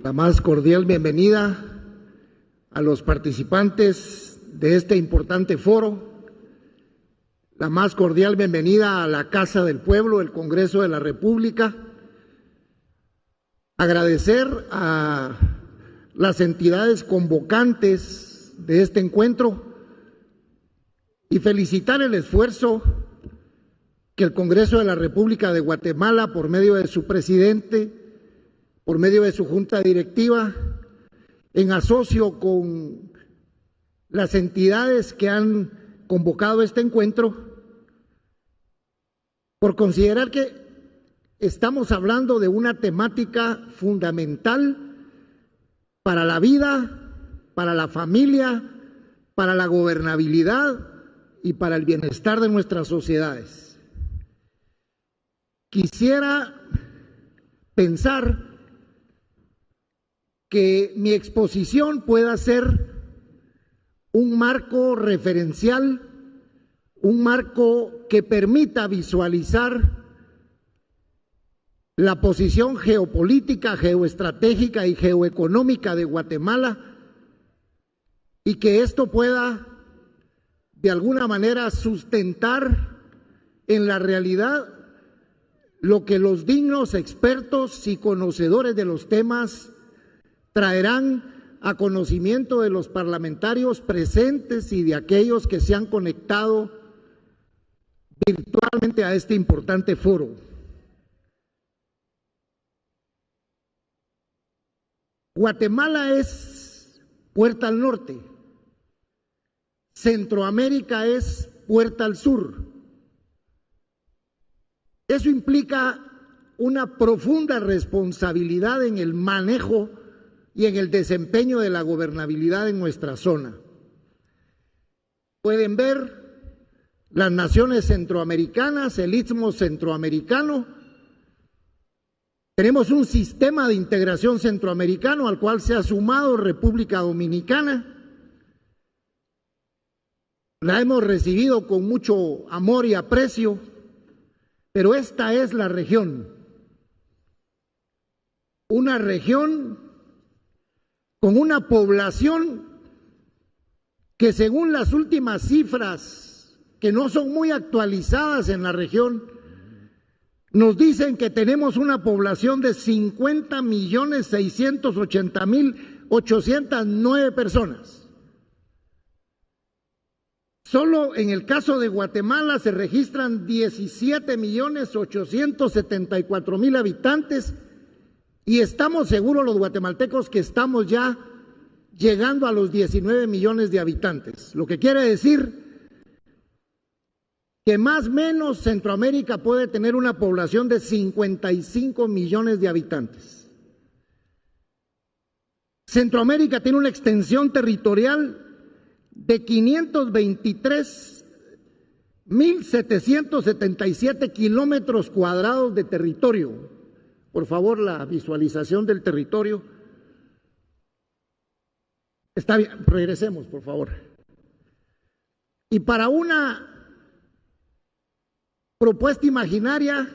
La más cordial bienvenida a los participantes de este importante foro, la más cordial bienvenida a la Casa del Pueblo, el Congreso de la República. Agradecer a las entidades convocantes de este encuentro y felicitar el esfuerzo que el Congreso de la República de Guatemala, por medio de su presidente, por medio de su junta directiva, en asocio con las entidades que han convocado este encuentro, por considerar que estamos hablando de una temática fundamental para la vida, para la familia, para la gobernabilidad y para el bienestar de nuestras sociedades. Quisiera pensar que mi exposición pueda ser un marco referencial, un marco que permita visualizar la posición geopolítica, geoestratégica y geoeconómica de Guatemala, y que esto pueda de alguna manera sustentar en la realidad lo que los dignos expertos y conocedores de los temas traerán a conocimiento de los parlamentarios presentes y de aquellos que se han conectado virtualmente a este importante foro. Guatemala es puerta al norte, Centroamérica es puerta al sur. Eso implica una profunda responsabilidad en el manejo y en el desempeño de la gobernabilidad en nuestra zona. Pueden ver las naciones centroamericanas, el Istmo Centroamericano. Tenemos un sistema de integración centroamericano al cual se ha sumado República Dominicana. La hemos recibido con mucho amor y aprecio, pero esta es la región. Una región con una población que, según las últimas cifras, que no son muy actualizadas en la región, nos dicen que tenemos una población de 50.680.809 personas. Solo en el caso de Guatemala se registran 17.874.000 habitantes, y estamos seguros los guatemaltecos que estamos ya llegando a los 19 millones de habitantes, lo que quiere decir que más o menos Centroamérica puede tener una población de 55 millones de habitantes. Centroamérica tiene una extensión territorial de 523.777 kilómetros cuadrados de territorio. Por favor, la visualización del territorio. Está bien, regresemos, por favor. Y para una propuesta imaginaria,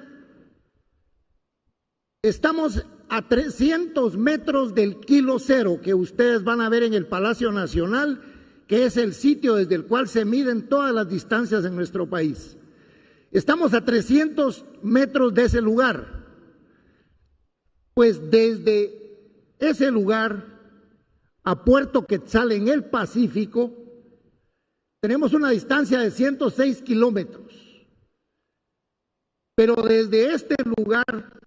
estamos a 300 metros del kilo cero que ustedes van a ver en el Palacio Nacional, que es el sitio desde el cual se miden todas las distancias en nuestro país. Estamos a 300 metros de ese lugar. Pues desde ese lugar a Puerto Quetzal en el Pacífico tenemos una distancia de 106 kilómetros. Pero desde este lugar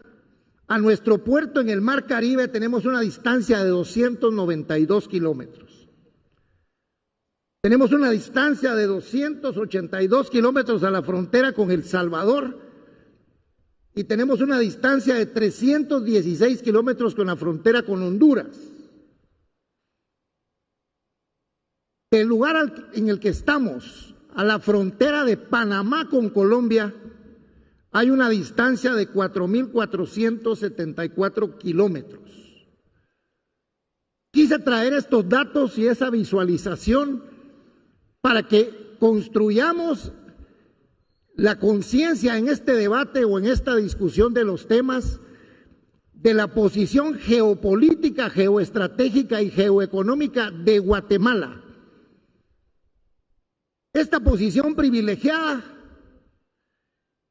a nuestro puerto en el Mar Caribe tenemos una distancia de 292 kilómetros. Tenemos una distancia de 282 kilómetros a la frontera con El Salvador, y tenemos una distancia de 316 kilómetros con la frontera con Honduras. El lugar en el que estamos, a la frontera de Panamá con Colombia, hay una distancia de 4.474 kilómetros. Quise traer estos datos y esa visualización para que construyamos la conciencia en este debate o en esta discusión de los temas de la posición geopolítica, geoestratégica y geoeconómica de Guatemala. Esta posición privilegiada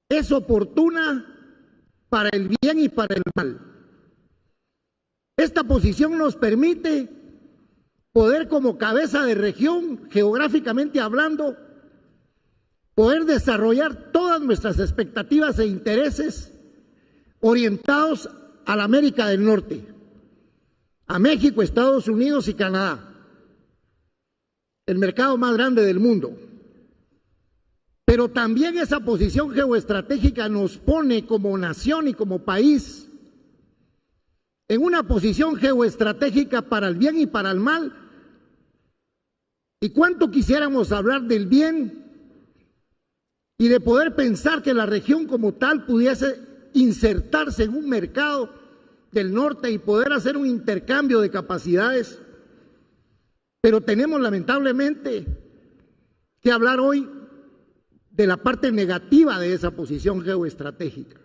es oportuna para el bien y para el mal. Esta posición nos permite poder, como cabeza de región, geográficamente hablando, poder desarrollar todas nuestras expectativas e intereses orientados a la América del Norte, a México, Estados Unidos y Canadá, el mercado más grande del mundo. Pero también esa posición geoestratégica nos pone como nación y como país en una posición geoestratégica para el bien y para el mal. Y cuánto quisiéramos hablar del bien y de poder pensar que la región como tal pudiese insertarse en un mercado del norte y poder hacer un intercambio de capacidades. Pero tenemos lamentablemente que hablar hoy de la parte negativa de esa posición geoestratégica.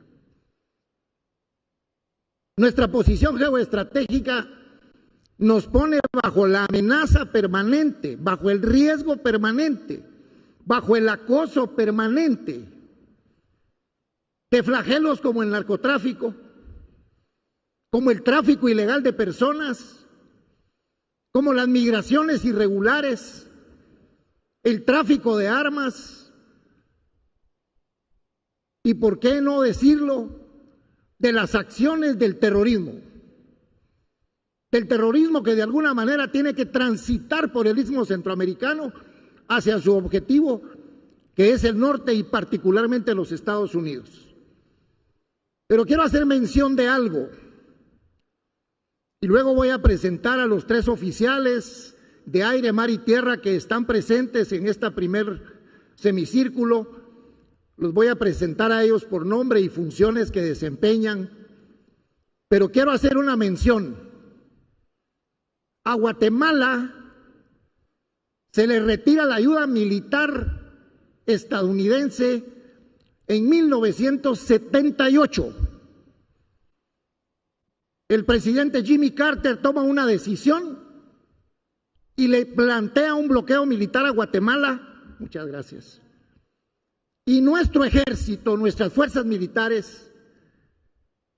Nuestra posición geoestratégica nos pone bajo la amenaza permanente, bajo el riesgo permanente, bajo el acoso permanente de flagelos como el narcotráfico, como el tráfico ilegal de personas, como las migraciones irregulares, el tráfico de armas, y por qué no decirlo, de las acciones del terrorismo que de alguna manera tiene que transitar por el istmo centroamericano hacia su objetivo, que es el norte y particularmente los Estados Unidos. Pero quiero hacer mención de algo, y luego voy a presentar a los 3 oficiales de aire, mar y tierra que están presentes en este primer semicírculo. Los voy a presentar a ellos por nombre y funciones que desempeñan, pero quiero hacer una mención. A Guatemala se le retira la ayuda militar estadounidense en 1978. El presidente Jimmy Carter toma una decisión y le plantea un bloqueo militar a Guatemala. Muchas gracias. Y nuestro ejército, nuestras fuerzas militares,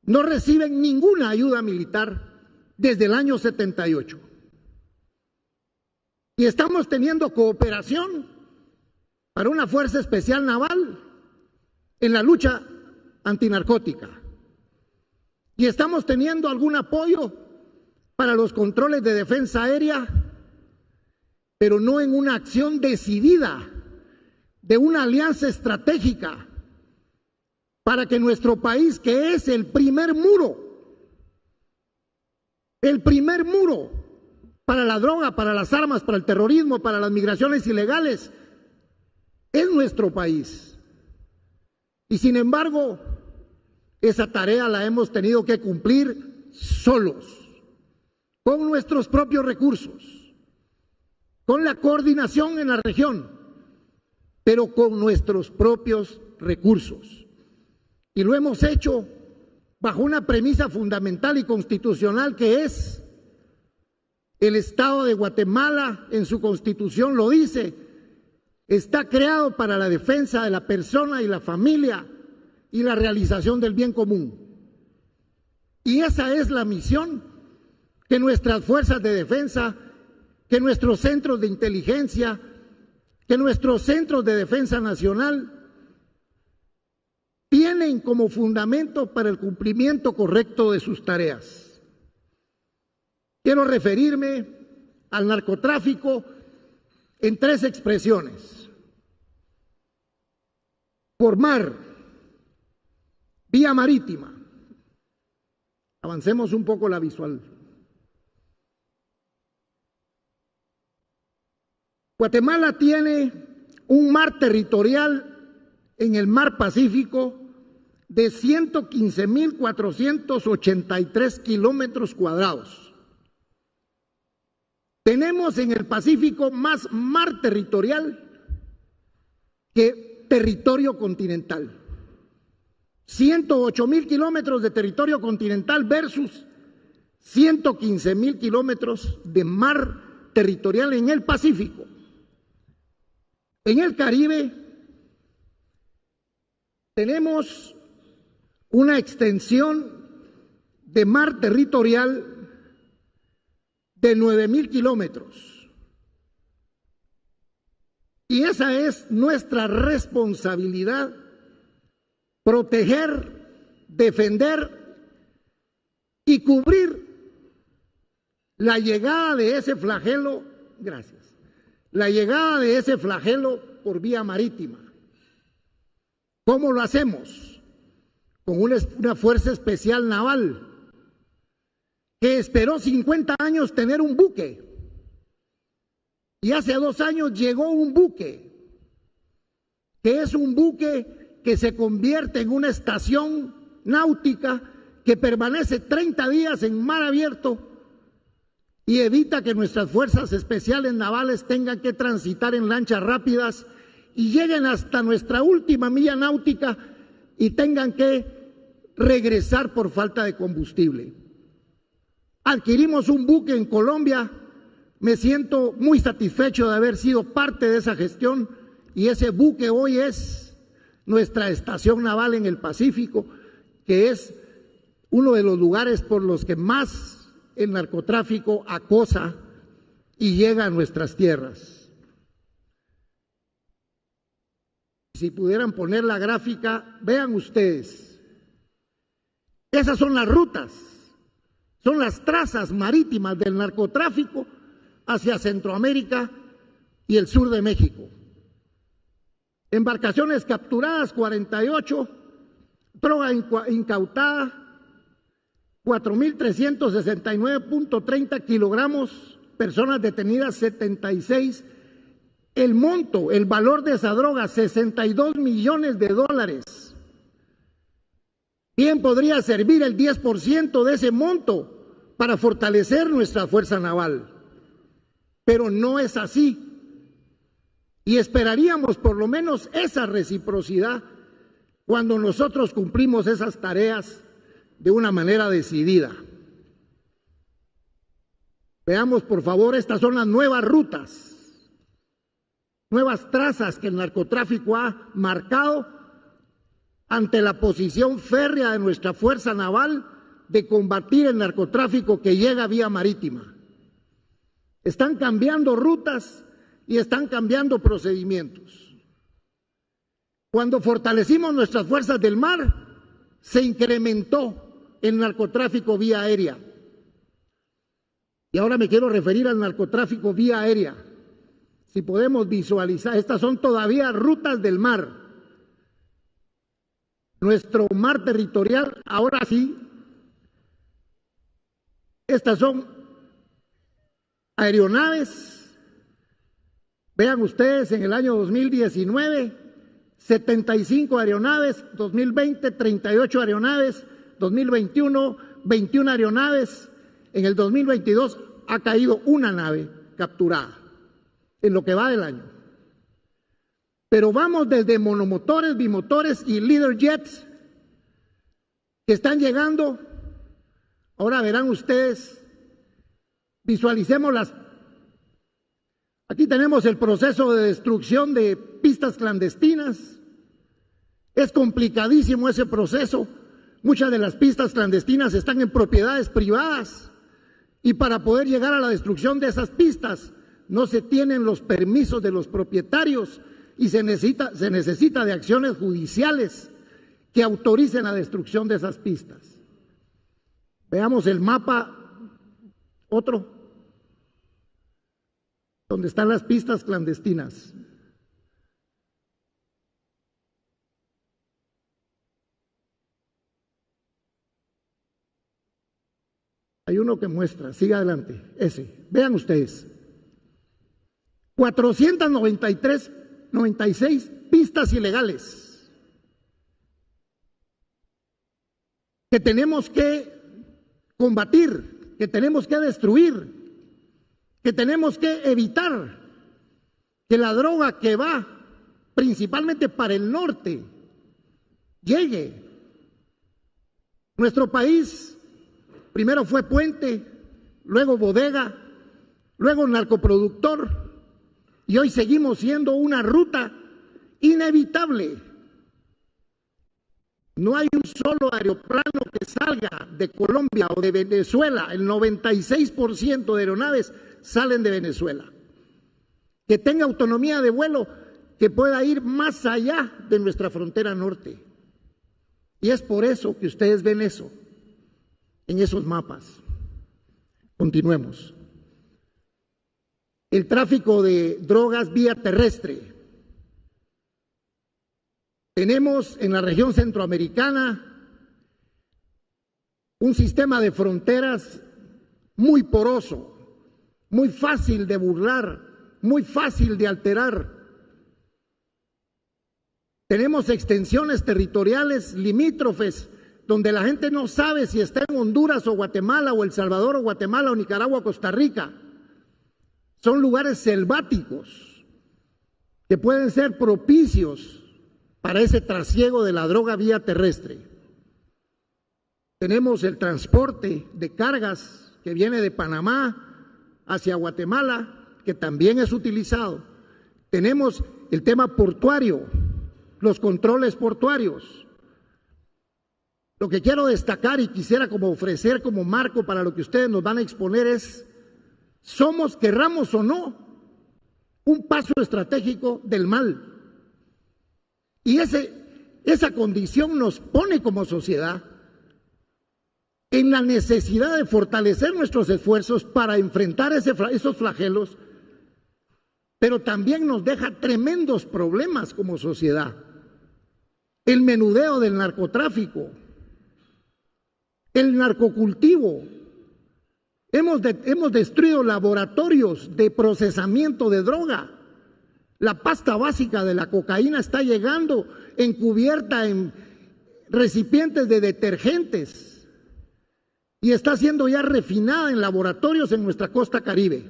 no reciben ninguna ayuda militar desde el año 78. Y estamos teniendo cooperación para una fuerza especial naval en la lucha antinarcótica. Y estamos teniendo algún apoyo para los controles de defensa aérea, pero no en una acción decidida de una alianza estratégica para que nuestro país, que es el primer muro para la droga, para las armas, para el terrorismo, para las migraciones ilegales, es nuestro país. Y sin embargo, esa tarea la hemos tenido que cumplir solos, con nuestros propios recursos, con la coordinación en la región, pero con nuestros propios recursos. Y lo hemos hecho bajo una premisa fundamental y constitucional que es el Estado de Guatemala, en su constitución lo dice, está creado para la defensa de la persona y la familia y la realización del bien común. Y esa es la misión que nuestras fuerzas de defensa, que nuestros centros de inteligencia, que nuestros centros de defensa nacional tienen como fundamento para el cumplimiento correcto de sus tareas. Quiero referirme al narcotráfico en 3 expresiones. Por mar, vía marítima. Avancemos un poco la visual. Guatemala tiene un mar territorial en el mar Pacífico de 115.483 kilómetros cuadrados. Tenemos en el Pacífico más mar territorial que territorio continental. 108.000 kilómetros de territorio continental versus 115.000 kilómetros de mar territorial en el Pacífico. En el Caribe tenemos una extensión de mar territorial de 9.000 kilómetros. Y esa es nuestra responsabilidad: proteger, defender y cubrir la llegada de ese flagelo, la llegada de ese flagelo por vía marítima. ¿Cómo lo hacemos? Con una fuerza especial naval que esperó 50 años tener un buque. Y hace 2 años llegó un buque, que es un buque que se convierte en una estación náutica que permanece 30 días en mar abierto y evita que nuestras fuerzas especiales navales tengan que transitar en lanchas rápidas y lleguen hasta nuestra última milla náutica y tengan que regresar por falta de combustible. Adquirimos un buque en Colombia. Me siento muy satisfecho de haber sido parte de esa gestión, y ese buque hoy es nuestra estación naval en el Pacífico, que es uno de los lugares por los que más el narcotráfico acosa y llega a nuestras tierras. Si pudieran poner la gráfica, vean ustedes, esas son las rutas, son las trazas marítimas del narcotráfico hacia Centroamérica y el sur de México. Embarcaciones capturadas 48, droga incautada 4.369.30 kilogramos, personas detenidas 76. El monto, el valor de esa droga, 62 millones de dólares. Bien podría servir el 10% de ese monto para fortalecer nuestra fuerza naval. Pero no es así, y esperaríamos por lo menos esa reciprocidad cuando nosotros cumplimos esas tareas de una manera decidida. Veamos por favor, estas son las nuevas rutas, nuevas trazas que el narcotráfico ha marcado ante la posición férrea de nuestra fuerza naval de combatir el narcotráfico que llega vía marítima. Están cambiando rutas y están cambiando procedimientos. Cuando fortalecimos nuestras fuerzas del mar, se incrementó el narcotráfico vía aérea. Y ahora me quiero referir al narcotráfico vía aérea. Si podemos visualizar, estas son todavía rutas del mar. Nuestro mar territorial, ahora sí, estas son aeronaves. Vean ustedes, en el año 2019, 75 aeronaves, 2020, 38 aeronaves, 2021, 21 aeronaves, en el 2022 ha caído una nave capturada, en lo que va del año. Pero vamos desde monomotores, bimotores y leader jets que están llegando. Ahora verán ustedes, visualicemos las. Aquí tenemos el proceso de destrucción de pistas clandestinas. Es complicadísimo ese proceso. Muchas de las pistas clandestinas están en propiedades privadas y para poder llegar a la destrucción de esas pistas no se tienen los permisos de los propietarios y se necesita de acciones judiciales que autoricen la destrucción de esas pistas. Veamos el mapa, otro, donde están las pistas clandestinas. Hay uno que muestra, siga adelante, ese. Vean ustedes, 496 pistas ilegales que tenemos que combatir, que tenemos que destruir, que tenemos que evitar que la droga que va principalmente para el norte llegue Nuestro país primero fue puente, luego bodega, luego narcoproductor, y hoy seguimos siendo una ruta inevitable. No hay un solo aeroplano que salga de Colombia o de Venezuela. El 96% de aeronaves salen de Venezuela. Que tenga autonomía de vuelo, que pueda ir más allá de nuestra frontera norte. Y es por eso que ustedes ven eso en esos mapas. Continuemos. El tráfico de drogas vía terrestre. Tenemos en la región centroamericana un sistema de fronteras muy poroso, muy fácil de burlar, muy fácil de alterar. Tenemos extensiones territoriales limítrofes donde la gente no sabe si está en Honduras o Guatemala o El Salvador o Guatemala o Nicaragua o Costa Rica. Son lugares selváticos que pueden ser propicios para ese trasiego de la droga vía terrestre. Tenemos el transporte de cargas que viene de Panamá hacia Guatemala, que también es utilizado. Tenemos el tema portuario, los controles portuarios. Lo que quiero destacar y quisiera como ofrecer como marco para lo que ustedes nos van a exponer es, somos, querramos o no, un paso estratégico del mal. Y esa condición nos pone como sociedad en la necesidad de fortalecer nuestros esfuerzos para enfrentar esos flagelos, pero también nos deja tremendos problemas como sociedad. El menudeo del narcotráfico, el narcocultivo. Hemos destruido laboratorios de procesamiento de droga. La pasta básica de la cocaína está llegando encubierta en recipientes de detergentes y está siendo ya refinada en laboratorios en nuestra costa caribe.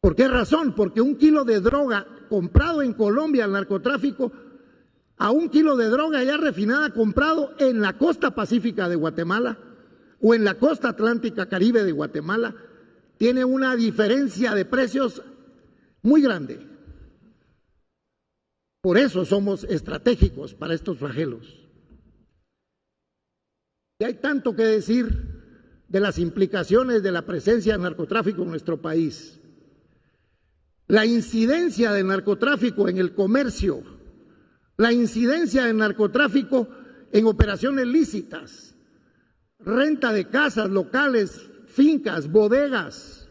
¿Por qué razón? Porque un kilo de droga comprado en Colombia al narcotráfico a un kilo de droga ya refinada comprado en la costa pacífica de Guatemala o en la costa atlántica caribe de Guatemala tiene una diferencia de precios muy grande. Por eso somos estratégicos para estos flagelos. Y hay tanto que decir de las implicaciones de la presencia del narcotráfico en nuestro país. La incidencia del narcotráfico en el comercio, la incidencia del narcotráfico en operaciones lícitas, renta de casas, locales, fincas, bodegas,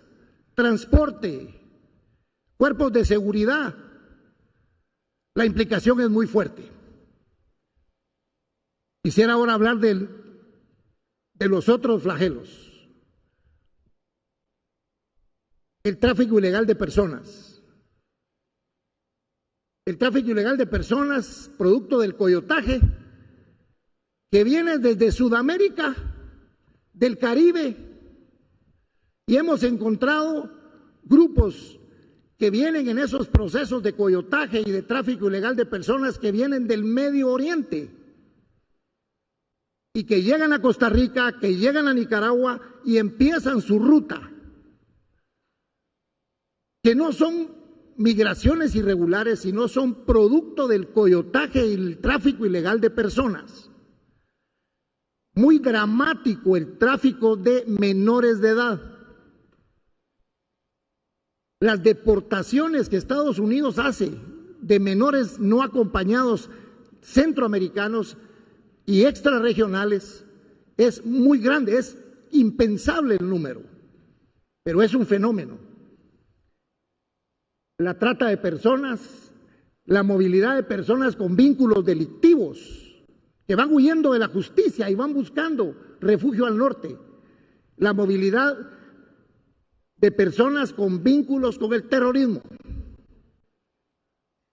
transporte, cuerpos de seguridad. La implicación es muy fuerte. Quisiera ahora hablar de los otros flagelos. El tráfico ilegal de personas. El tráfico ilegal de personas, producto del coyotaje, que viene desde Sudamérica, del Caribe, y hemos encontrado grupos que vienen en esos procesos de coyotaje y de tráfico ilegal de personas que vienen del Medio Oriente y que llegan a Costa Rica, que llegan a Nicaragua y empiezan su ruta, que no son migraciones irregulares, sino son producto del coyotaje y el tráfico ilegal de personas. Muy dramático el tráfico de menores de edad. Las deportaciones que Estados Unidos hace de menores no acompañados centroamericanos y extrarregionales es muy grande, es impensable el número, pero es un fenómeno. La trata de personas, la movilidad de personas con vínculos delictivos que van huyendo de la justicia y van buscando refugio al norte, la movilidad de personas con vínculos con el terrorismo.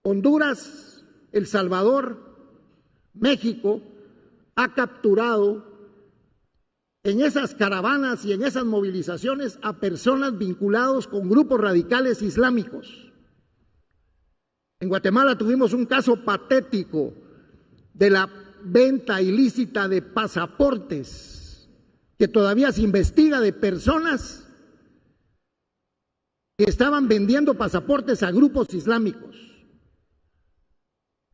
Honduras, El Salvador, México ha capturado en esas caravanas y en esas movilizaciones a personas vinculados con grupos radicales islámicos. En Guatemala tuvimos un caso patético de la venta ilícita de pasaportes, que todavía se investiga, de personas que estaban vendiendo pasaportes a grupos islámicos.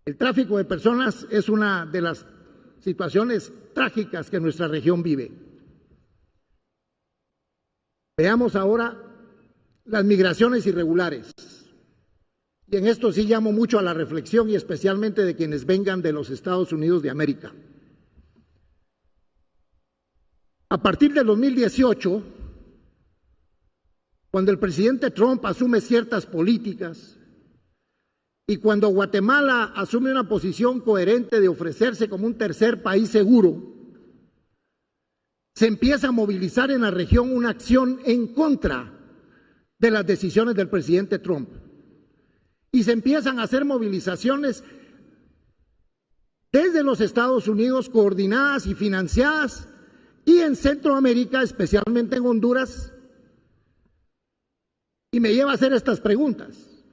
El tráfico de personas es una de las situaciones trágicas que nuestra región vive. Veamos ahora las migraciones irregulares. Y en esto sí llamo mucho a la reflexión, y especialmente de quienes vengan de los Estados Unidos de América. A partir del 2018, cuando el presidente Trump asume ciertas políticas y cuando Guatemala asume una posición coherente de ofrecerse como un tercer país seguro, se empieza a movilizar en la región una acción en contra de las decisiones del presidente Trump. Y se empiezan a hacer movilizaciones desde los Estados Unidos, coordinadas y financiadas, y en Centroamérica, especialmente en Honduras. Y me lleva a hacer estas preguntas.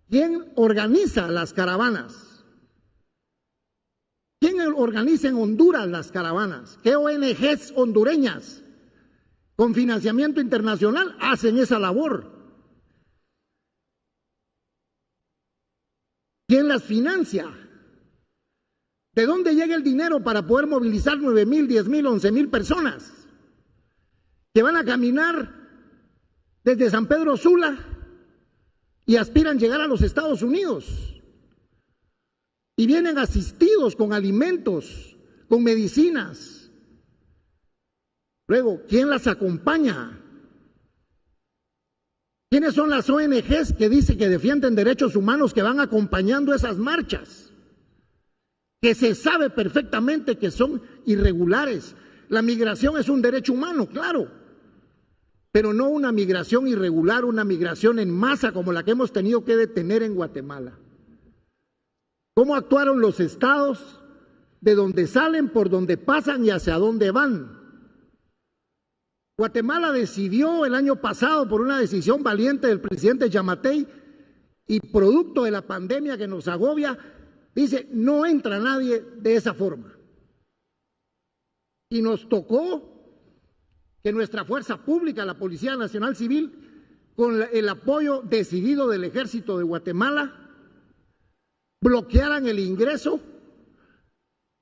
¿Quién organiza las caravanas? ¿Quién organiza en Honduras las caravanas? ¿Qué ONGs hondureñas con financiamiento internacional hacen esa labor? ¿Quién las financia? ¿De dónde llega el dinero para poder movilizar 9,000, 10,000, 11,000 personas que van a caminar desde San Pedro Sula y aspiran llegar a los Estados Unidos? Y vienen asistidos con alimentos, con medicinas. Luego, ¿quién las acompaña? ¿Quiénes son las ONGs que dicen que defienden derechos humanos que van acompañando esas marchas? Que se sabe perfectamente que son irregulares. La migración es un derecho humano, claro, pero no una migración irregular, una migración en masa como la que hemos tenido que detener en Guatemala. ¿Cómo actuaron los estados? De dónde salen, por dónde pasan y hacia dónde van. Guatemala decidió el año pasado, por una decisión valiente del presidente Yamatei y producto de la pandemia que nos agobia, dice, no entra nadie de esa forma. Y nos tocó que nuestra fuerza pública, la Policía Nacional Civil, con el apoyo decidido del Ejército de Guatemala, bloquearan el ingreso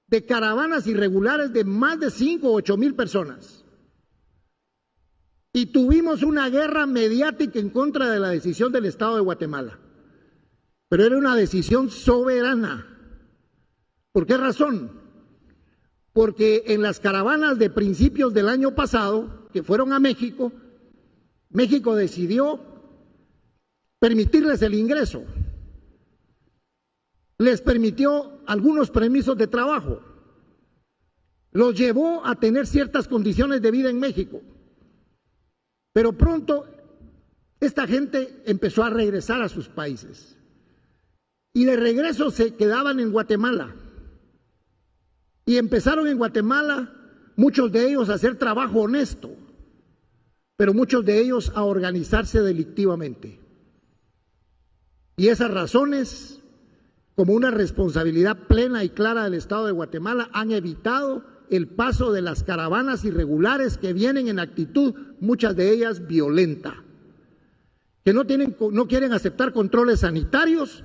de caravanas irregulares de más de 5 o 8,000 personas. Y tuvimos una guerra mediática en contra de la decisión del Estado de Guatemala. Pero era una decisión soberana. ¿Por qué razón? Porque en las caravanas de principios del año pasado, que fueron a México, México decidió permitirles el ingreso. Les permitió algunos permisos de trabajo. Los llevó a tener ciertas condiciones de vida en México. Pero pronto esta gente empezó a regresar a sus países. Y de regreso se quedaban en Guatemala. Y empezaron en Guatemala, muchos de ellos a hacer trabajo honesto, pero muchos de ellos a organizarse delictivamente. Y esas razones, como una responsabilidad plena y clara del Estado de Guatemala, han evitado el paso de las caravanas irregulares que vienen en actitud, muchas de ellas violenta, que no quieren aceptar controles sanitarios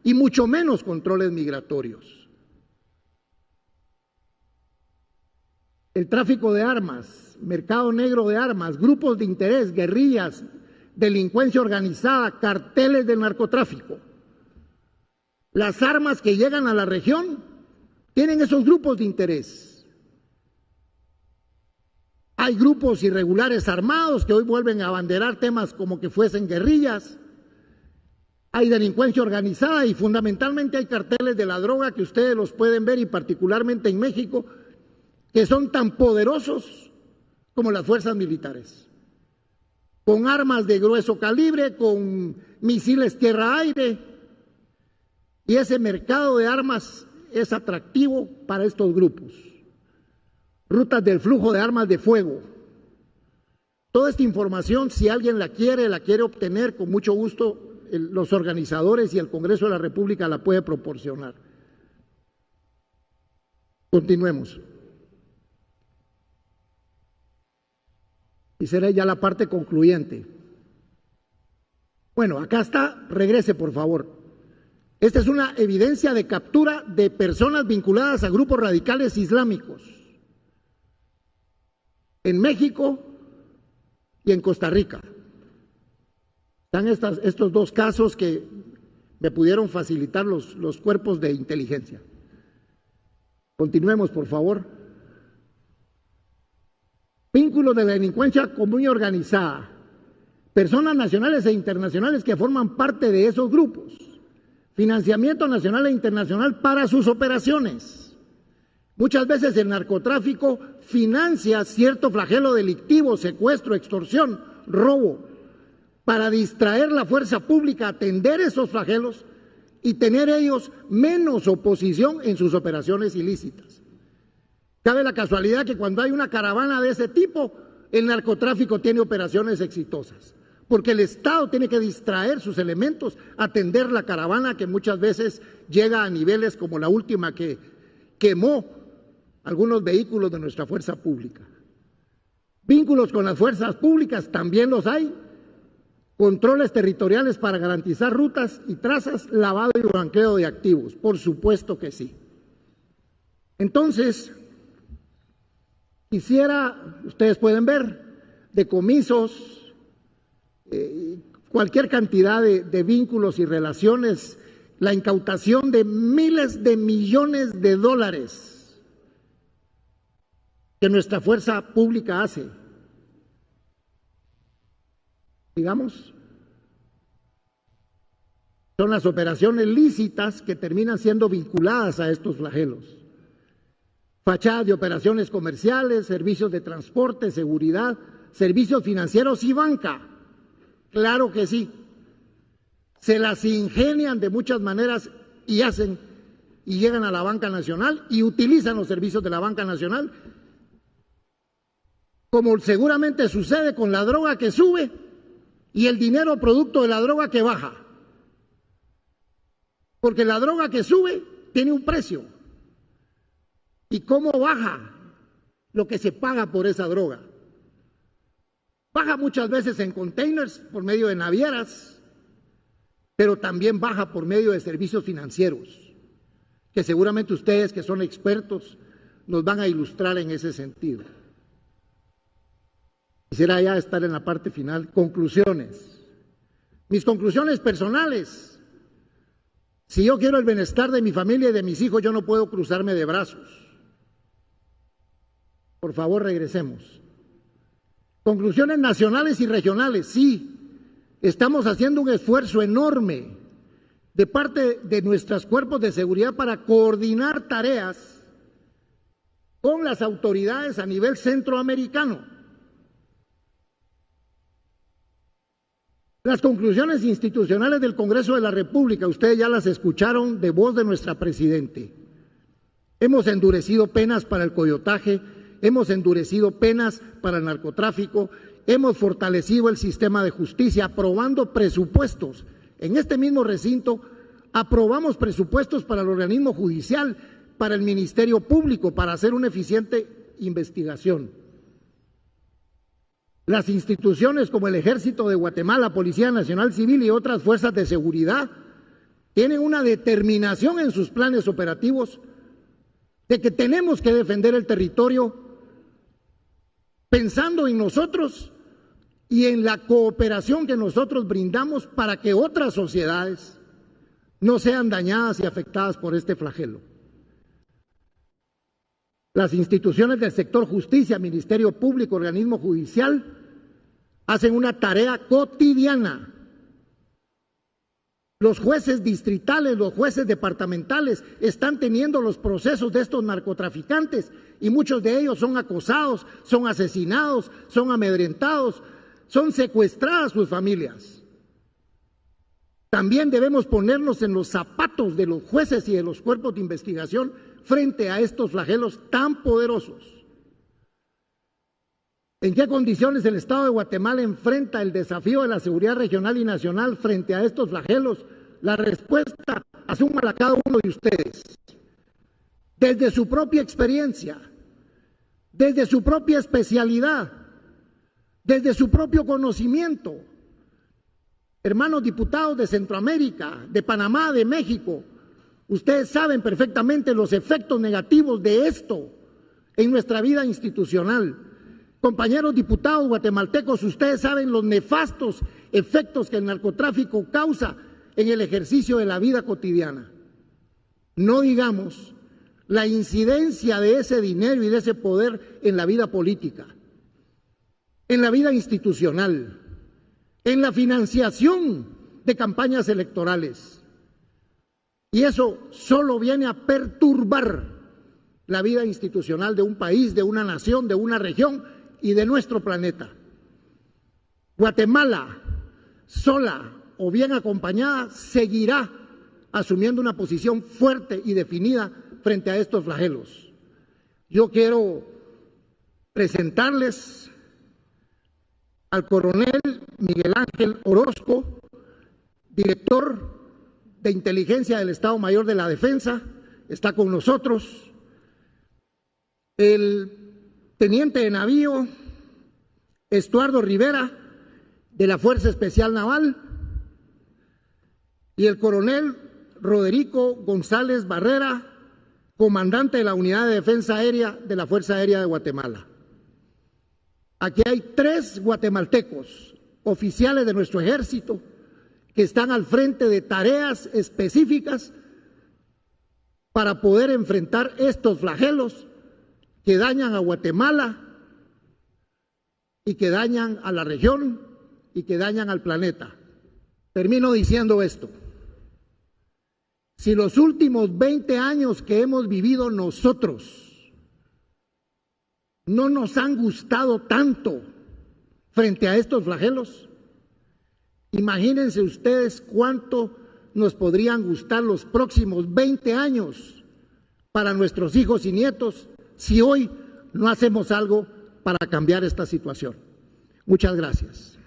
y mucho menos controles migratorios. El tráfico de armas, mercado negro de armas, grupos de interés, guerrillas, delincuencia organizada, carteles del narcotráfico. Las armas que llegan a la región tienen esos grupos de interés. Hay grupos irregulares armados que hoy vuelven a abanderar temas como que fuesen guerrillas. Hay delincuencia organizada y fundamentalmente hay carteles de la droga que ustedes los pueden ver, y particularmente en México, que son tan poderosos como las fuerzas militares, con armas de grueso calibre, con misiles tierra-aire, y ese mercado de armas es atractivo para estos grupos. Rutas del flujo de armas de fuego. Toda esta información, si alguien la quiere obtener, con mucho gusto los organizadores y el Congreso de la República la puede proporcionar. Continuemos. Y será ya la parte concluyente. Bueno, acá está, regrese por favor. Esta es una evidencia de captura de personas vinculadas a grupos radicales islámicos en México y en Costa Rica. Están estos dos casos que me pudieron facilitar los cuerpos de inteligencia. Continuemos, por favor. Vínculos de la delincuencia común y organizada. Personas nacionales e internacionales que forman parte de esos grupos. Financiamiento nacional e internacional para sus operaciones. Muchas veces el narcotráfico financia cierto flagelo delictivo, secuestro, extorsión, robo, para distraer la fuerza pública, atender esos flagelos y tener ellos menos oposición en sus operaciones ilícitas. Cabe la casualidad que cuando hay una caravana de ese tipo, el narcotráfico tiene operaciones exitosas, porque el Estado tiene que distraer sus elementos, atender la caravana que muchas veces llega a niveles como la última que quemó algunos vehículos de nuestra fuerza pública. Vínculos con las fuerzas públicas también los hay. Controles territoriales para garantizar rutas y trazas, lavado y blanqueo de activos, por supuesto que sí. Entonces, quisiera, ustedes pueden ver, decomisos, cualquier cantidad de vínculos y relaciones, la incautación de miles de millones de dólares que nuestra fuerza pública hace. Digamos, son las operaciones lícitas que terminan siendo vinculadas a estos flagelos. Fachadas de operaciones comerciales, servicios de transporte, seguridad, servicios financieros y banca. Claro que sí. Se las ingenian de muchas maneras y hacen y llegan a la banca nacional y utilizan los servicios de la banca nacional, como seguramente sucede con la droga que sube y el dinero producto de la droga que baja. Porque la droga que sube tiene un precio. ¿Y cómo baja lo que se paga por esa droga? Baja muchas veces en containers por medio de navieras, pero también baja por medio de servicios financieros, que seguramente ustedes que son expertos nos van a ilustrar en ese sentido. Quisiera ya estar en la parte final. Conclusiones. Mis conclusiones personales. Si yo quiero el bienestar de mi familia y de mis hijos, yo no puedo cruzarme de brazos. Por favor, regresemos. Conclusiones nacionales y regionales. Sí, estamos haciendo un esfuerzo enorme de parte de nuestros cuerpos de seguridad para coordinar tareas con las autoridades a nivel centroamericano. Las conclusiones institucionales del Congreso de la República, ustedes ya las escucharon de voz de nuestra Presidente. Hemos endurecido penas para el coyotaje, hemos endurecido penas para el narcotráfico, hemos fortalecido el sistema de justicia, aprobando presupuestos. En este mismo recinto aprobamos presupuestos para el organismo judicial, para el Ministerio Público, para hacer una eficiente investigación. Las instituciones como el Ejército de Guatemala, Policía Nacional Civil y otras fuerzas de seguridad tienen una determinación en sus planes operativos de que tenemos que defender el territorio pensando en nosotros y en la cooperación que nosotros brindamos para que otras sociedades no sean dañadas y afectadas por este flagelo. Las instituciones del sector justicia, Ministerio Público, organismo judicial, hacen una tarea cotidiana. Los jueces distritales, los jueces departamentales están teniendo los procesos de estos narcotraficantes y muchos de ellos son acosados, son asesinados, son amedrentados, son secuestradas sus familias. También debemos ponernos en los zapatos de los jueces y de los cuerpos de investigación frente a estos flagelos tan poderosos. ¿En qué condiciones el Estado de Guatemala enfrenta el desafío de la seguridad regional y nacional frente a estos flagelos? La respuesta, asúmala cada uno de ustedes. Desde su propia experiencia, desde su propia especialidad, desde su propio conocimiento. Hermanos diputados de Centroamérica, de Panamá, de México, ustedes saben perfectamente los efectos negativos de esto en nuestra vida institucional. Compañeros diputados guatemaltecos, ustedes saben los nefastos efectos que el narcotráfico causa en el ejercicio de la vida cotidiana. No digamos la incidencia de ese dinero y de ese poder en la vida política, en la vida institucional, en la financiación de campañas electorales. Y eso solo viene a perturbar la vida institucional de un país, de una nación, de una región y de nuestro planeta. Guatemala, sola o bien acompañada, seguirá asumiendo una posición fuerte y definida frente a estos flagelos. Yo quiero presentarles al coronel Miguel Ángel Orozco, director de Inteligencia del Estado Mayor de la Defensa, está con nosotros. El teniente de navío Estuardo Rivera, de la Fuerza Especial Naval, y el coronel Roderico González Barrera, comandante de la Unidad de Defensa Aérea de la Fuerza Aérea de Guatemala. Aquí hay 3 guatemaltecos, oficiales de nuestro ejército, que están al frente de tareas específicas para poder enfrentar estos flagelos que dañan a Guatemala y que dañan a la región y que dañan al planeta. Termino diciendo esto. Si los últimos 20 años que hemos vivido nosotros no nos han gustado tanto frente a estos flagelos, imagínense ustedes cuánto nos podrían gustar los próximos 20 años para nuestros hijos y nietos si hoy no hacemos algo para cambiar esta situación. Muchas gracias.